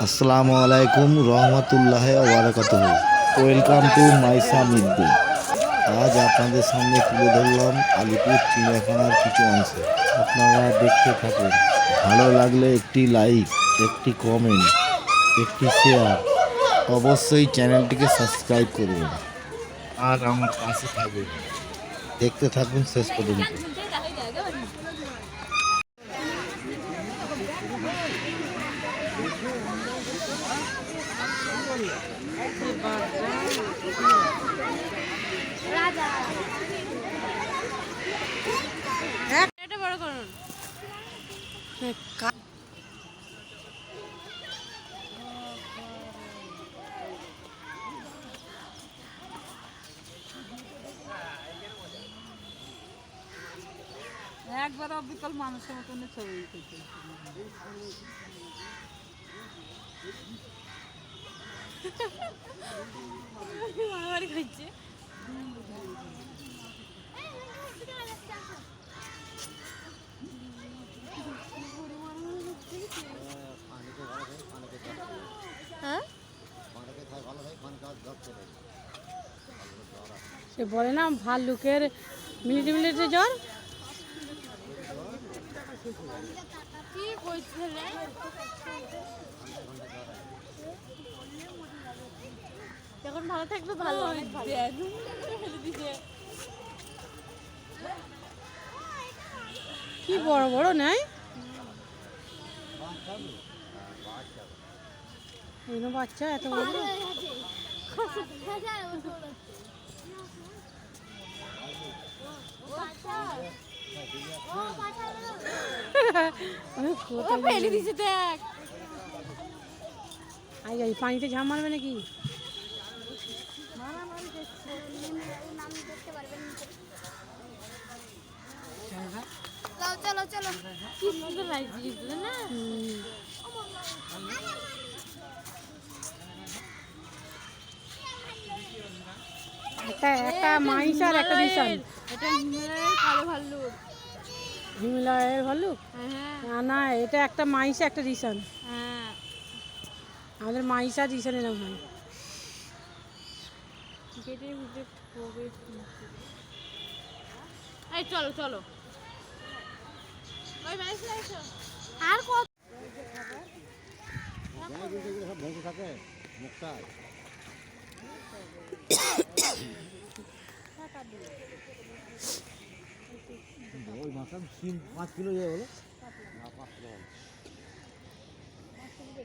আসসালামু আলাইকুম রহমতুল্লাহ ওবারাকাতুহু। Welcome to Maisa Middu. আজ আপনাদের সামনে তুলে ধরলাম আলিপুর চিড়িয়াখানার কিছু অংশ। আপনারা দেখতে থাকুন। ভালো লাগলে একটি লাইক, একটি কমেন্ট, একটি শেয়ার, অবশ্যই চ্যানেলটিকে সাবস্ক্রাইব করবেন আর আমার পাশে থাকবেন। দেখতে থাকুন শেষ পর্যন্ত। এটা বড় করুন। একবার অবিকল মানুষের মতন ছবি উঠেছে। মারামারি করছে। সে বলে না ভাল্লুকের মিনিটে মিনিটে জ্বর। কি কইছে রে? এখন ভালো থাকবে ভালো, অনেক ভালো। কি বড় বড় নাই এনো বাচ্চা এত বড়। ফেলে দিছে দেখ। আই যাই পানিতে ঝাঁপ মারবে নাকি? চলো চলো কি সুন্দর লাগছে না? একটা একটা মাইস আর একটা রিসান। এটা হিমালয়ের কালো ভাল্লুক। হিমালয়ের ভাল্লুক? হ্যাঁ না না, এটা একটা মাইস একটা রিসান। হ্যাঁ। আমাদের মাইস আর রিসান এরকম হয়। গেটের ভিতরে প্রবেশ। এই চলো চলো। ওই মাইস লাইছো আর কত থাকে মুক্তায় ওই মাছ 5 কিলো যায় বলো।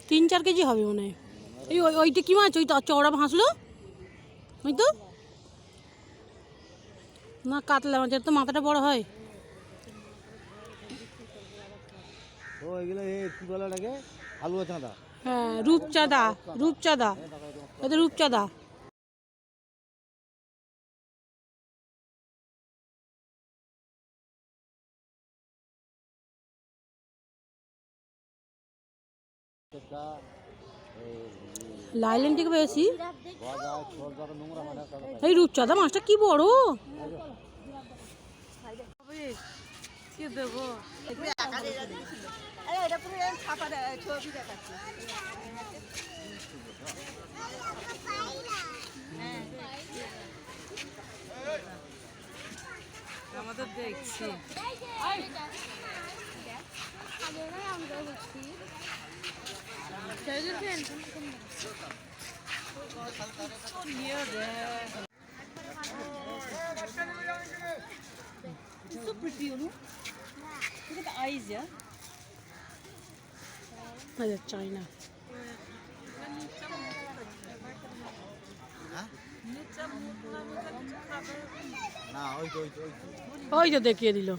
3-4 কেজি হবে মনে হয়। এই ওইটা কি মাছ? ওই তো চওড়া ভাসলো ওই তো না, কাতলা মাছের তো মাথাটা বড় হয়। ও এগুলো কি বলে এটাকে? আলুয়া চাঁদা। হ্যাঁ, রূপচাঁদা। রূপচাঁদা, এটা রূপচাঁদা। লাইলেন থেকে বেশি এই রূপচাঁদা মাছটা কি বড়। কি দেবো? আমাদের দেখছি so pretty, you know. Look at the eyes, yeah. আচ্ছা, চাইনা। না ওই তো ওই তো দেখিয়ে দিল।